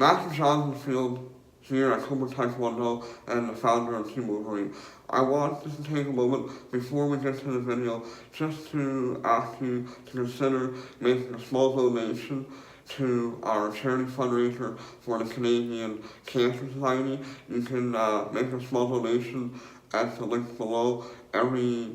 Master Jonathan Field here at Cobourg Tae Kwon Do and the founder of Cobourg Ontario. I want to take a moment before we get to the video just to ask you to consider making a small donation to our charity fundraiser for the Canadian Cancer Society. You can make a small donation at the link below. Every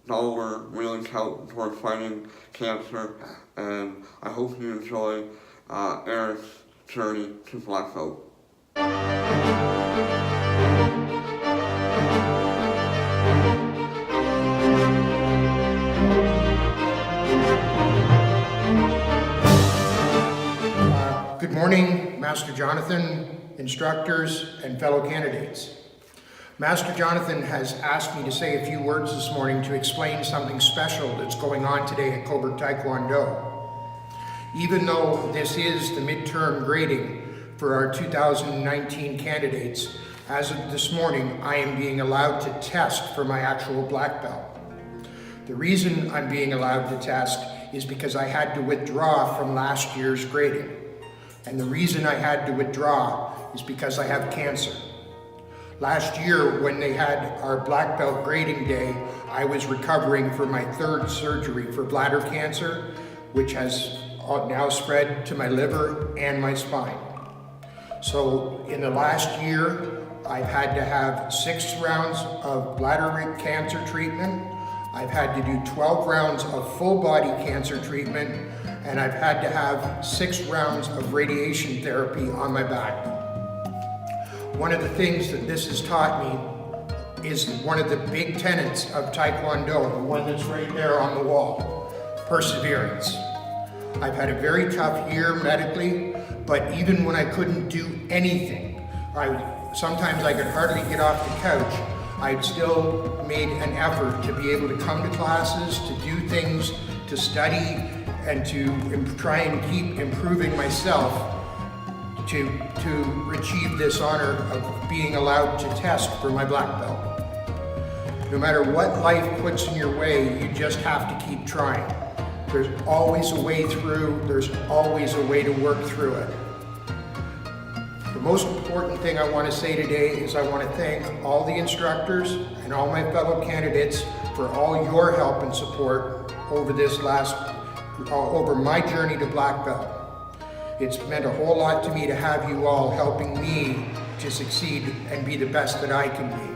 dollar really counts towards fighting cancer, and I hope you enjoy Eric's journey to black belt. Good morning, Master Jonathan, instructors, and fellow candidates. Master Jonathan has asked me to say a few words this morning to explain something special that's going on today at Cobourg Tae Kwon Do. Even though this is the midterm grading for our 2019 candidates, as of this morning, I am being allowed to test for my actual black belt. The reason I'm being allowed to test is because I had to withdraw from last year's grading. And the reason I had to withdraw is because I have cancer. Last year, when they had our black belt grading day, I was recovering from my third surgery for bladder cancer, which has now spread to my liver and my spine. So in the last year, I've had to have 6 rounds of bladder cancer treatment. I've had to do 12 rounds of full body cancer treatment, and I've had to have 6 rounds of radiation therapy on my back. One of the things that this has taught me is one of the big tenets of Taekwondo, the one that's right there on the wall, perseverance. I've had a very tough year medically, but even when I couldn't do anything, sometimes I could hardly get off the couch, I'd still made an effort to be able to come to classes, to do things, to study, and to try and keep improving myself to achieve this honor of being allowed to test for my black belt. No matter what life puts in your way, you just have to keep trying. There's always a way through, there's always a way to work through it. The most important thing I want to say today is I want to thank all the instructors and all my fellow candidates for all your help and support over over my journey to black belt. It's meant a whole lot to me to have you all helping me to succeed and be the best that I can be.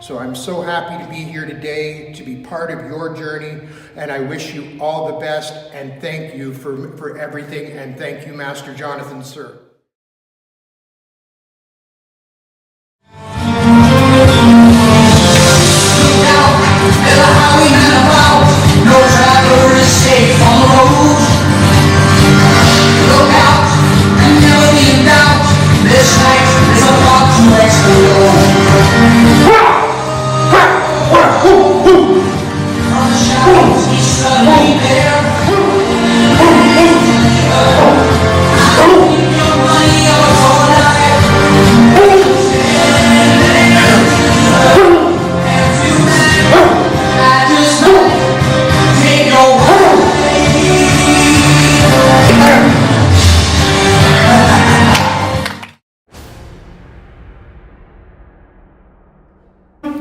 So I'm so happy to be here today, to be part of your journey, and I wish you all the best, and thank you for everything, and thank you, Master Jonathan, sir.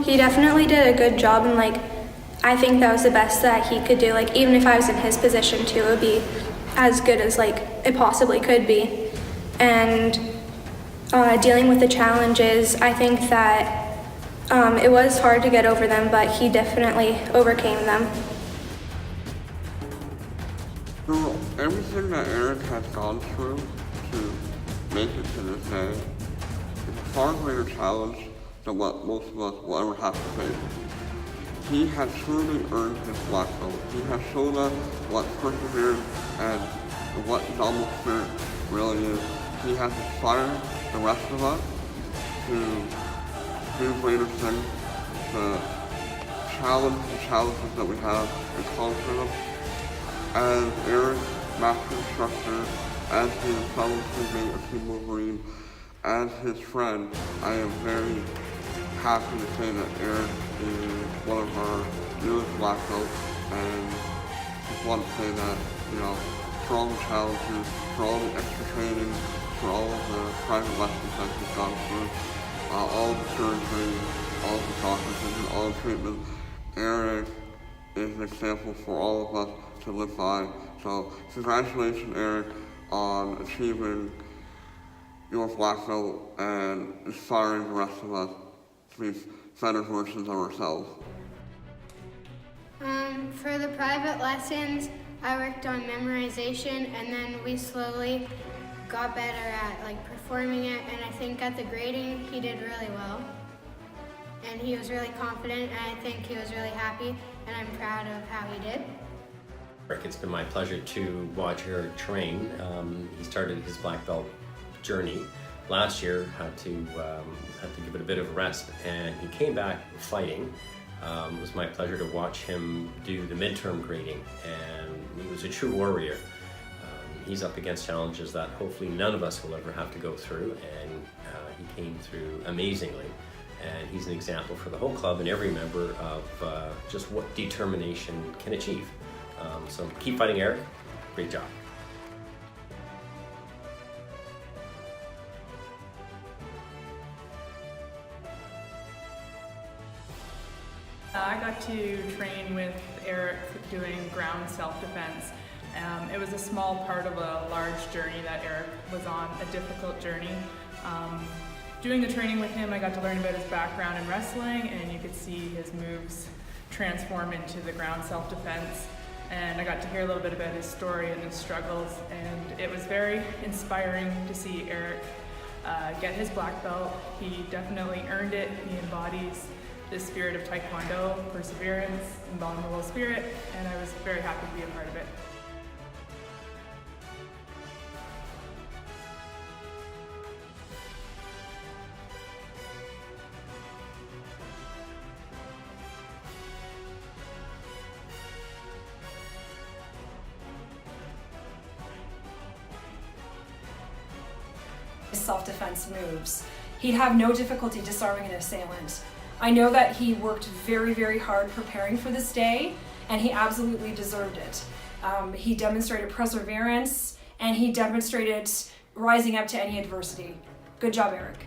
He definitely did a good job, and I think that was the best that he could do. Even if I was in his position too, it would be as good as it possibly could be. And dealing with the challenges, I think that it was hard to get over them, but he definitely overcame them. So everything that Eric has gone through to make it to this day is a far greater challenge than what most of us will ever have to face. He has truly earned his black belt. He has shown us what perseverance and what noble spirit really is. He has inspired the rest of us to do greater things, to challenge the challenges that we have and conquer them. As Eric, Master Instructor, as his fellow teammate of Team Wolverine, as his friend, I am very happy to say that Eric is one of our newest black belts, and just want to say that, for all the challenges, for all the extra training, for all of the private lessons that he's gone through, all the surgery, all the processes, and all the treatments. Eric is an example for all of us to live by. So congratulations, Eric, on achieving your black belt and inspiring the rest of us to be better versions of ourselves. For the private lessons, I worked on memorization, and then we slowly got better at performing it, and I think at the grading he did really well. And he was really confident, and I think he was really happy, and I'm proud of how he did. It's been my pleasure to watch Eric train. He started his black belt journey last year, had to give it a bit of a rest, and he came back fighting. It was my pleasure to watch him do the midterm grading, and he was a true warrior. He's up against challenges that hopefully none of us will ever have to go through, and he came through amazingly. And he's an example for the whole club and every member of just what determination can achieve. So keep fighting, Eric. Great job. I got to train with Eric doing ground self-defense. It was a small part of a large journey that Eric was on, a difficult journey. Doing the training with him, I got to learn about his background in wrestling, and you could see his moves transform into the ground self-defense. And I got to hear a little bit about his story and his struggles, and it was very inspiring to see Eric get his black belt. He definitely earned it. He embodies the spirit of Taekwondo, perseverance, indomitable spirit, and I was very happy to be a part of it. Self-defense moves. He'd have no difficulty disarming an assailant. I know that he worked very, very hard preparing for this day, and he absolutely deserved it. He demonstrated perseverance, and he demonstrated rising up to any adversity. Good job, Eric.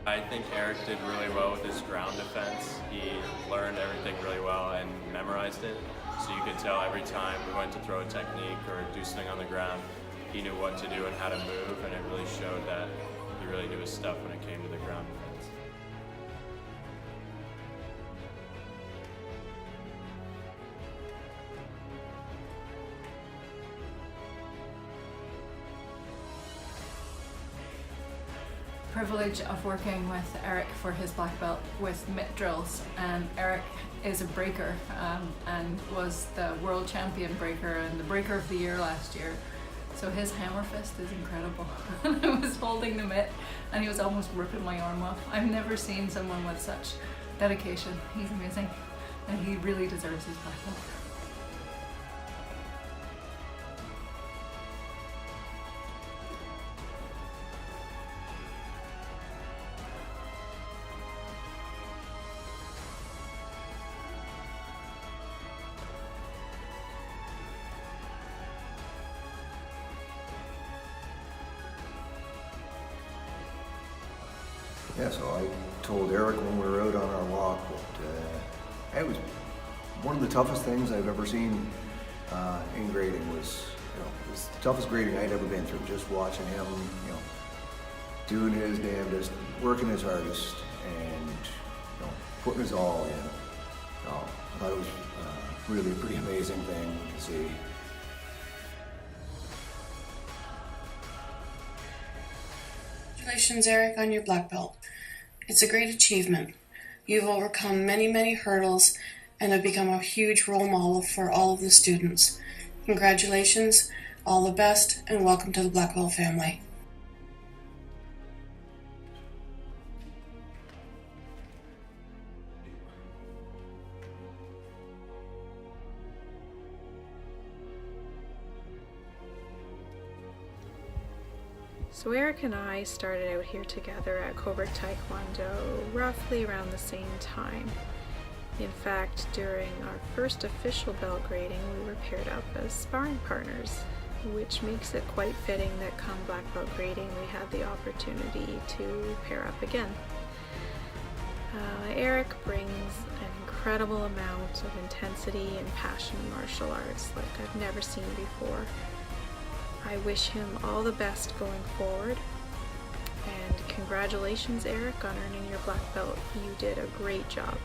I think Eric did really well with his ground defense. He learned everything really well and memorized it. So you could tell every time we went to throw a technique or do something on the ground, he knew what to do and how to move, and it really showed that he really knew his stuff when it came to the ground defense. Privilege of working with Eric for his black belt with mitt drills. Eric is a breaker and was the world champion breaker and the breaker of the year last year. So his hammer fist is incredible. I was holding the mitt and he was almost ripping my arm off. I've never seen someone with such dedication. He's amazing and he really deserves his black belt. Yeah, so I told Eric when we were out on our walk that it was one of the toughest things I've ever seen in grading. Was, it was the toughest grading I'd ever been through. Just watching him, doing his damnedest, working his hardest, and putting his all in. I thought it was really a pretty amazing thing to see. Congratulations, Eric, on your black belt. It's a great achievement. You've overcome many, many hurdles and have become a huge role model for all of the students. Congratulations, all the best, and welcome to the black belt family. So Eric and I started out here together at Cobourg Tae Kwon Do roughly around the same time. In fact, during our first official belt grading, we were paired up as sparring partners, which makes it quite fitting that come black belt grading we had the opportunity to pair up again. Eric brings an incredible amount of intensity and passion in martial arts like I've never seen before. I wish him all the best going forward, and congratulations, Eric, on earning your black belt. You did a great job.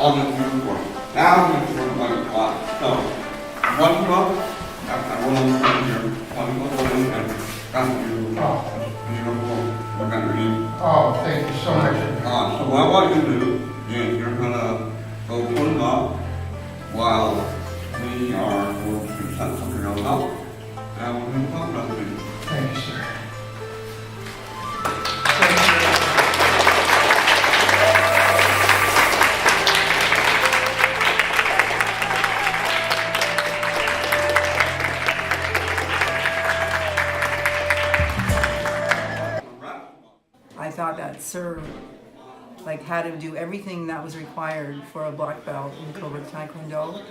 On the uniform. Now I'm going to turn my clock. So, one drop, I will on here, one more and that's you. Beautiful. We're going to eat. Oh, thank you so much. So what I want you to do is you're going to go put them up while we are going to set something else up. And we're going to talk about it. Thank you, sir. I thought that Sir had him do everything that was required for a black belt in Cobourg Taekwondo.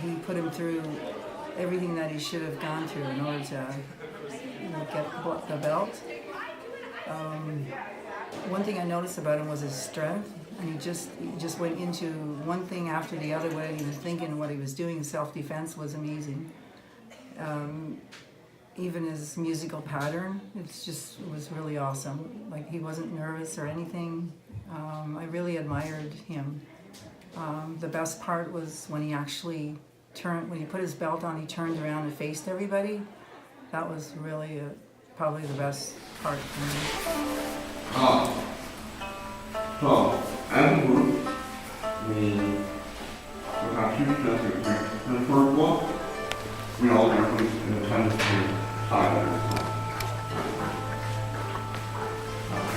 He put him through everything that he should have gone through in order to get the belt. One thing I noticed about him was his strength, and he just went into one thing after the other without even thinking what he was doing. Self-defense was amazing. Even his musical pattern, it was really awesome. Like, he wasn't nervous or anything. I really admired him. The best part was when he actually when he put his belt on, he turned around and faced everybody. That was really probably the best part for me. So, as a group, we have two sessions here. The first one, we all reference in the tendency side of it.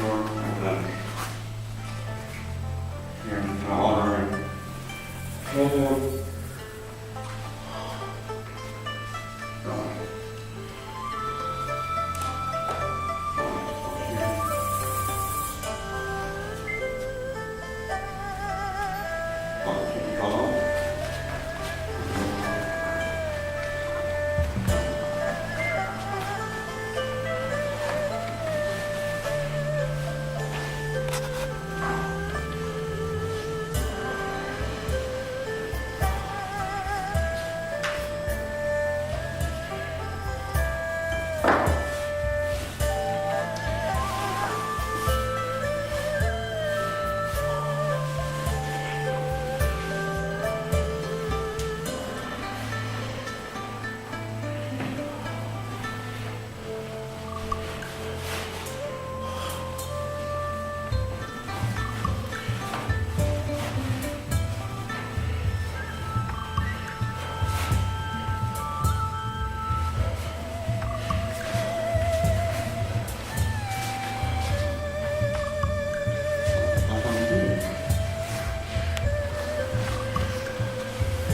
And then here in the honor and well,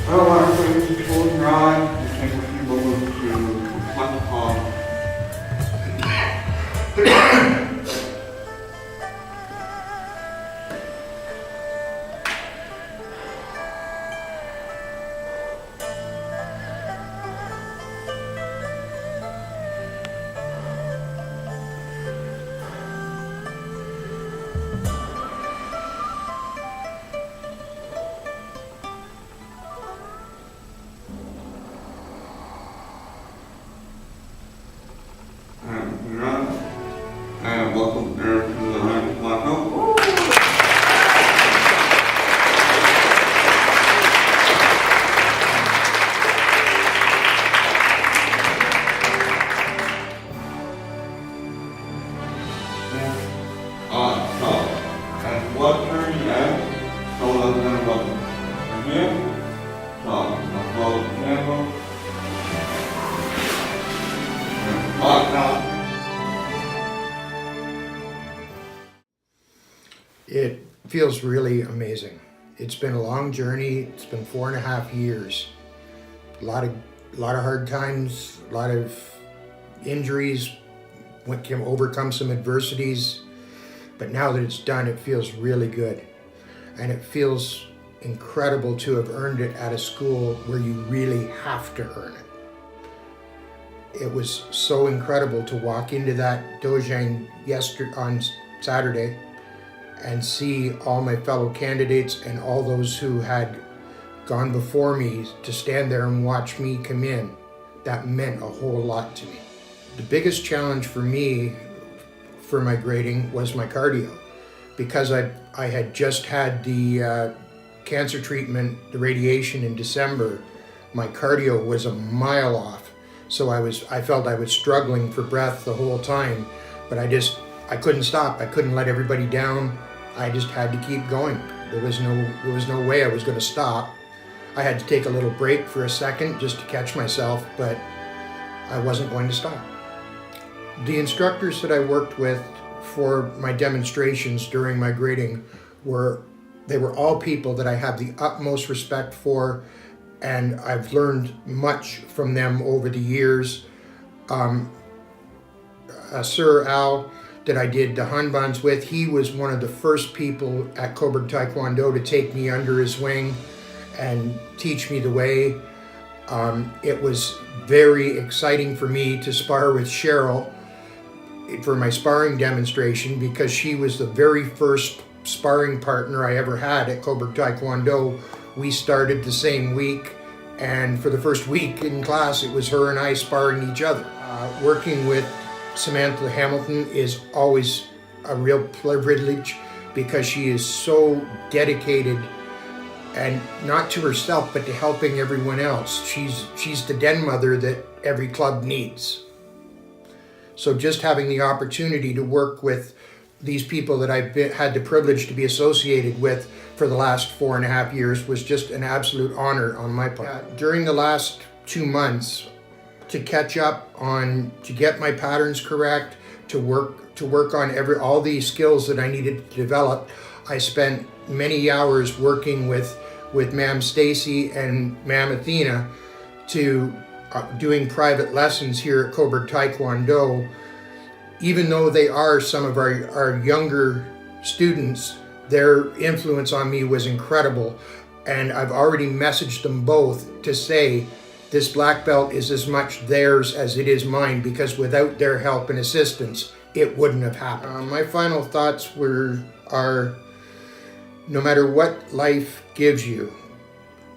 I want to close your eyes and take a few moments to reflect upon It feels really amazing. It's been a long journey. It's been 4.5 years. A lot of hard times, a lot of injuries, can overcome some adversities. But now that it's done, it feels really good. And it feels incredible to have earned it at a school where you really have to earn it. It was so incredible to walk into that dojang on Saturday and see all my fellow candidates and all those who had gone before me to stand there and watch me come in. That meant a whole lot to me. The biggest challenge for me for my grading was my cardio, because I had just had the cancer treatment, the radiation in December. My cardio was a mile off, so I felt I was struggling for breath the whole time, but I couldn't stop. I couldn't let everybody down. I just had to keep going. There was no way I was going to stop. I had to take a little break for a second just to catch myself, but I wasn't going to stop. The instructors that I worked with for my demonstrations during my grading were all people that I have the utmost respect for, and I've learned much from them over the years. Sir Al, that I did the Hanbans with, he was one of the first people at Cobourg Tae Kwon Do to take me under his wing and teach me the way. It was very exciting for me to spar with Cheryl for my sparring demonstration, because she was the very first sparring partner I ever had at Cobourg Tae Kwon Do. We started the same week, and for the first week in class, it was her and I sparring each other. Working with Samantha Hamilton is always a real privilege, because she is so dedicated, and not to herself, but to helping everyone else. She's the den mother that every club needs. So just having the opportunity to work with these people that I've had the privilege to be associated with for the last 4.5 years was just an absolute honor on my part. During the last 2 months, to catch up on, to get my patterns correct, to work on all the skills that I needed to develop, I spent many hours working with Ma'am Stacy and Ma'am Athena to doing private lessons here at Cobourg Tae Kwon Do. Even though they are some of our younger students, their influence on me was incredible. And I've already messaged them both to say, this black belt is as much theirs as it is mine, because without their help and assistance, it wouldn't have happened. My final thoughts are, no matter what life gives you,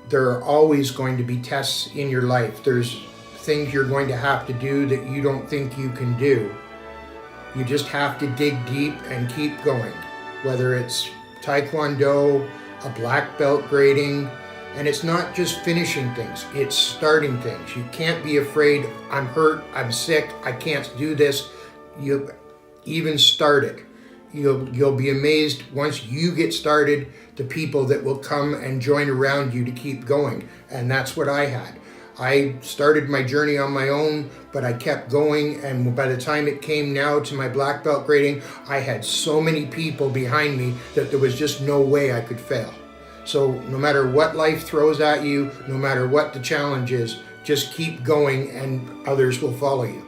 there are always going to be tests in your life. There's things you're going to have to do that you don't think you can do. You just have to dig deep and keep going. Whether it's Taekwondo, a black belt grading, and it's not just finishing things, it's starting things. You can't be afraid, I'm hurt, I'm sick, I can't do this. You even start it. You'll be amazed once you get started, the people that will come and join around you to keep going. And that's what I had. I started my journey on my own, but I kept going, and by the time it came now to my black belt grading, I had so many people behind me that there was just no way I could fail. So no matter what life throws at you, no matter what the challenge is, just keep going and others will follow you.